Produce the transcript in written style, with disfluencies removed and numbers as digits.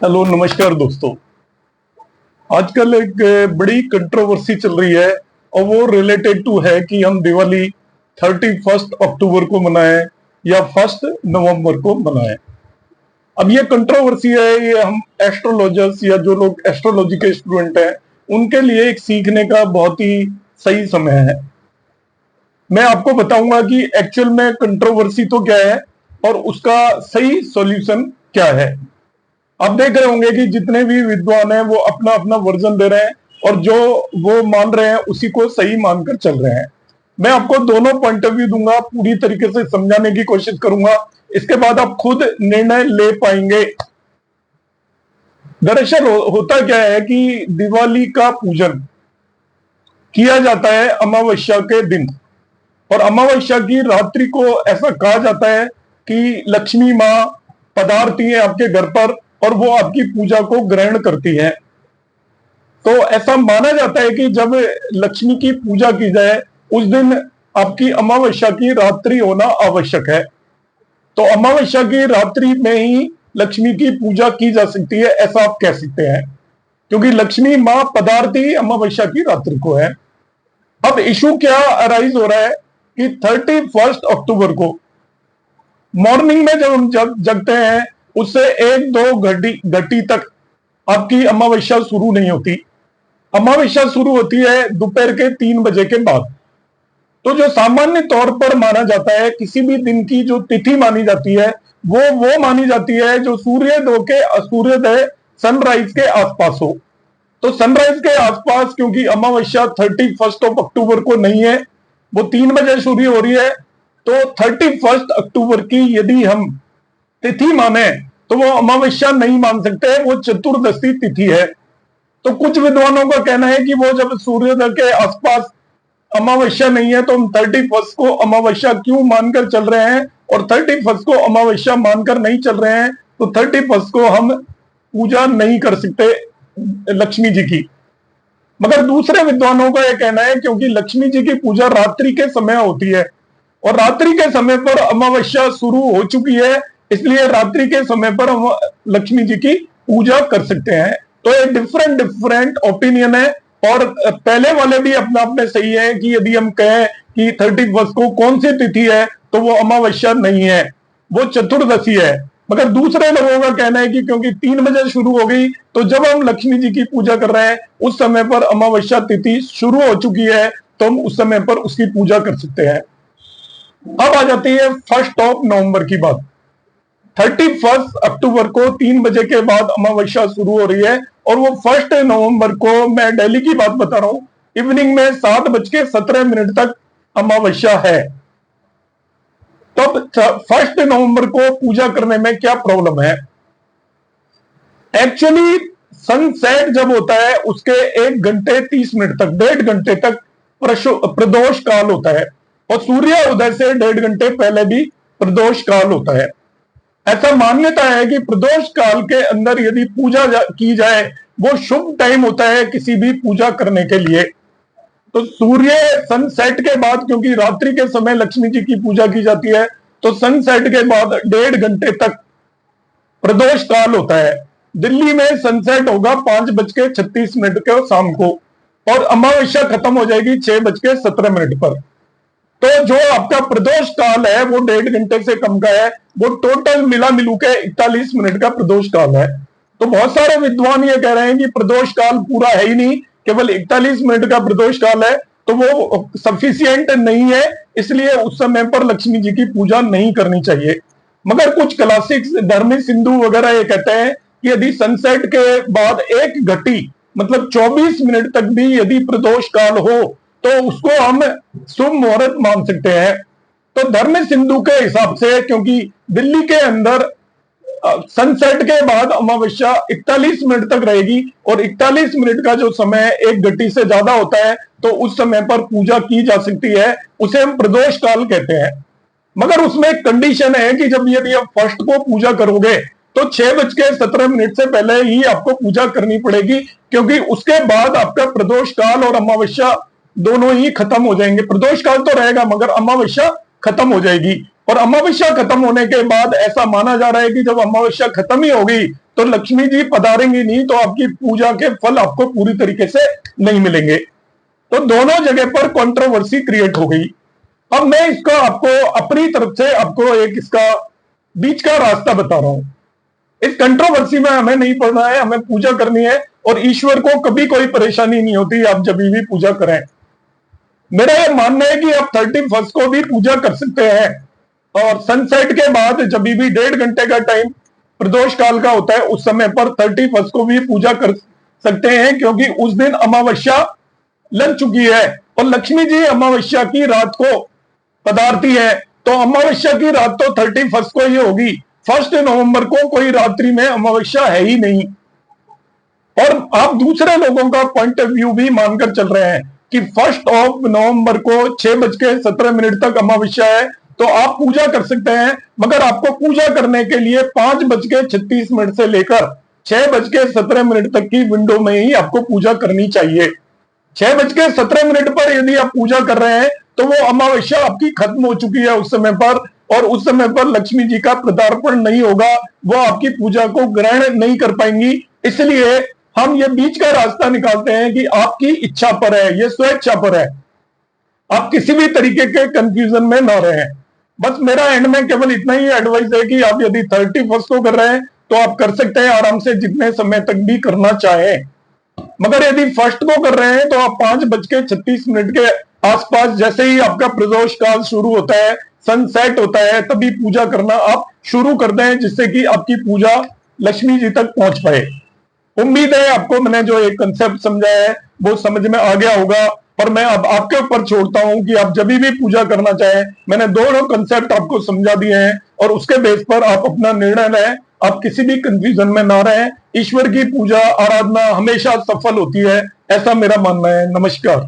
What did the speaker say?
Hello नमस्कार दोस्तों। आजकल एक बड़ी कंट्रोवर्सी चल रही है और वो रिलेटेड टू है कि हम दिवाली 31 अक्टूबर को मनाएं या 1 नवंबर को मनाएं। अब ये कंट्रोवर्सी है, ये हम एस्ट्रोलॉजर्स या जो लोग एस्ट्रोलॉजी के स्टूडेंट हैं उनके लिए एक सीखने का बहुत ही सही समय है। मैं आपको बताऊंगा कि एक्चुअल में कंट्रोवर्सी तो क्या है और उसका सही सॉल्यूशन क्या है। आप देख रहे होंगे कि जितने भी विद्वान हैं वो अपना अपना वर्जन दे रहे हैं और जो वो मान रहे हैं उसी को सही मानकर चल रहे हैं। मैं आपको दोनों पॉइंट ऑफ व्यू दूंगा, पूरी तरीके से समझाने की कोशिश करूंगा, इसके बाद आप खुद निर्णय ले पाएंगे। दरअसल होता क्या है कि दिवाली का पूजन किया जाता है अमावस्या के दिन, और अमावस्या की रात्रि को ऐसा कहा जाता है कि लक्ष्मी माँ पधारती है आपके घर पर और वो आपकी पूजा को ग्रहण करती है। तो ऐसा माना जाता है कि जब लक्ष्मी की पूजा की जाए उस दिन आपकी अमावस्या की रात्रि होना आवश्यक है। तो अमावस्या की रात्रि में ही लक्ष्मी की पूजा की जा सकती है, ऐसा आप कह सकते हैं, क्योंकि लक्ष्मी मां पधारती अमावस्या की रात्रि को है। अब इशू क्या अराइज हो रहा है कि 31 अक्टूबर को मॉर्निंग में जब हम जगते हैं उससे 1-2 घटी तक आपकी अमावस्या शुरू नहीं होती। अमावस्या शुरू होती है दोपहर के 3 बजे के बाद। तो जो सामान्य तौर पर माना जाता है, किसी भी दिन की जो तिथि मानी जाती है वो मानी जाती है जो सूर्योदय सनराइज के आसपास हो। तो सनराइज के आसपास, क्योंकि अमावस्या 31 अक्टूबर को नहीं है, वो 3 बजे शुरू हो रही है, तो 31 अक्टूबर की यदि हम तिथि माने तो वो अमावस्या नहीं मान सकते, वो चतुर्दशी तिथि है। तो कुछ विद्वानों का कहना है कि वो जब सूर्योदय के आसपास अमावस्या नहीं है तो हम 31 को अमावस्या क्यों मानकर चल रहे हैं, और 31 को अमावस्या मानकर नहीं चल रहे हैं तो 31 को हम पूजा नहीं कर सकते लक्ष्मी जी की। मगर दूसरे विद्वानों का यह कहना है क्योंकि लक्ष्मी जी की पूजा रात्रि के समय होती है और रात्रि के समय पर अमावस्या शुरू हो चुकी है, इसलिए रात्रि के समय पर हम लक्ष्मी जी की पूजा कर सकते हैं। तो ये डिफरेंट ओपिनियन है, और पहले वाले भी अपना अपने सही है कि यदि हम कहें कि 31 को कौन सी तिथि है तो वो अमावस्या नहीं है, वो चतुर्दशी है। मगर दूसरे लोगों का कहना है कि क्योंकि 3 बजे शुरू हो गई तो जब हम लक्ष्मी जी की पूजा कर रहे हैं उस समय पर अमावस्या तिथि शुरू हो चुकी है, तो हम उस समय पर उसकी पूजा कर सकते हैं। अब आ जाती है 1 नवंबर की बात। 31 अक्टूबर को 3 बजे के बाद अमावस्या शुरू हो रही है और वो 1 नवंबर को, मैं दिल्ली की बात बता रहा हूं, इवनिंग में 7:17 तक अमावस्या है। तो 1 नवंबर को पूजा करने में क्या प्रॉब्लम है? एक्चुअली सनसेट जब होता है उसके 1 घंटे 30 मिनट तक, 1.5 घंटे तक प्रदोष काल होता है, और सूर्य उदय से 1.5 घंटे पहले भी प्रदोष काल होता है। ऐसा मान्यता है कि प्रदोष काल के अंदर यदि पूजा की जाए वो शुभ टाइम होता है किसी भी पूजा करने के लिए। तो सूर्य सनसेट के बाद, क्योंकि रात्रि के समय लक्ष्मी जी की पूजा की जाती है, तो सनसेट के बाद 1.5 घंटे तक प्रदोष काल होता है। दिल्ली में सनसेट होगा 5:36 के शाम को, और अमावस्या खत्म हो जाएगी 6:17 पर। तो जो आपका प्रदोष काल है वो 1.5 घंटे से कम का है, वो टोटल मिला मिलू के 41 मिनट का प्रदोष काल है। तो बहुत सारे विद्वान ये कह रहे हैं कि प्रदोष काल पूरा है ही नहीं, केवल 41 मिनट का प्रदोष काल है, तो वो सफिशियंट नहीं है, इसलिए उस समय पर लक्ष्मी जी की पूजा नहीं करनी चाहिए। मगर कुछ क्लासिक्स धर्मी सिंधु वगैरह ये कहते हैं कि यदि सनसेट के बाद 1 घटी मतलब 24 मिनट तक भी यदि प्रदोष काल हो तो उसको हम शुभ मुहूर्त मान सकते हैं। तो धर्म सिंधु के हिसाब से, क्योंकि दिल्ली के अंदर सनसेट के बाद अमावस्या 41 मिनट तक रहेगी और 41 मिनट का जो समय 1 घटी से ज्यादा होता है, तो उस समय पर पूजा की जा सकती है, उसे हम प्रदोष काल कहते हैं। मगर उसमें एक कंडीशन है कि जब यदि आप 1 को पूजा करोगे तो 6:17 से पहले ही आपको पूजा करनी पड़ेगी, क्योंकि उसके बाद आपका प्रदोष काल और अमावस्या दोनों ही खत्म हो जाएंगे। प्रदोष काल तो रहेगा मगर अमावस्या खत्म हो जाएगी, और अमावस्या खत्म होने के बाद ऐसा माना जा रहा है कि जब अमावस्या खत्म ही होगी तो लक्ष्मी जी पधारेंगी नहीं, तो आपकी पूजा के फल आपको पूरी तरीके से नहीं मिलेंगे। तो दोनों जगह पर कंट्रोवर्सी क्रिएट हो गई। अब मैं इसका आपको अपनी तरफ से आपको एक इसका बीच का रास्ता बता रहा हूं। इस कंट्रोवर्सी में हमें नहीं पड़ना है, हमें पूजा करनी है और ईश्वर को कभी कोई परेशानी नहीं होती आप जब भी पूजा करें। मेरा यह मानना है कि आप 31 को भी पूजा कर सकते हैं और सनसेट के बाद जब भी 1.5 घंटे का टाइम प्रदोष काल का होता है उस समय पर 31 को भी पूजा कर सकते हैं, क्योंकि उस दिन अमावस्या लग चुकी है और लक्ष्मी जी अमावस्या की रात को पधारती है। तो अमावस्या की रात तो 31 को ही होगी, 1 नवंबर को कोई रात्रि में अमावस्या है ही नहीं। और आप दूसरे लोगों का पॉइंट ऑफ व्यू भी मानकर चल रहे हैं कि 1 नवंबर को 6:17 तक अमावस्या है, तो आप पूजा कर सकते हैं, मगर आपको पूजा करने के लिए 5:36 से लेकर 6:17 तक की विंडो में ही आपको पूजा करनी चाहिए। 6:17 पर यदि आप पूजा कर रहे हैं तो वो अमावस्या आपकी खत्म हो चुकी है उस समय पर, और उस समय पर लक्ष्मी जी का पदार्पण नहीं होगा, वो आपकी पूजा को ग्रहण नहीं कर पाएंगी। इसलिए हम ये बीच का रास्ता निकालते हैं कि आपकी इच्छा पर है, ये स्वेच्छा पर है, आप किसी भी तरीके के कंफ्यूजन में ना रहें। बस मेरा एंड में केवल इतना ही एडवाइस है कि आप यदि 31 को कर रहे हैं तो आप कर सकते हैं आराम से, जितने समय तक भी करना चाहें। मगर यदि 1 को कर रहे हैं तो आप 5:36 के आसपास जैसे ही आपका प्रदोष काल शुरू होता है, सनसेट होता है, तभी पूजा करना आप शुरू कर दें, जिससे कि आपकी पूजा लक्ष्मी जी तक पहुंच पाए। उम्मीद है आपको मैंने जो एक कंसेप्ट समझाया है वो समझ में आ गया होगा, और मैं अब आपके ऊपर छोड़ता हूं कि आप जब भी पूजा करना चाहें। मैंने दोनों कंसेप्ट आपको समझा दिए हैं और उसके बेस पर आप अपना निर्णय लें, आप किसी भी कंफ्यूजन में ना रहें। ईश्वर की पूजा आराधना हमेशा सफल होती है, ऐसा मेरा मानना है। नमस्कार।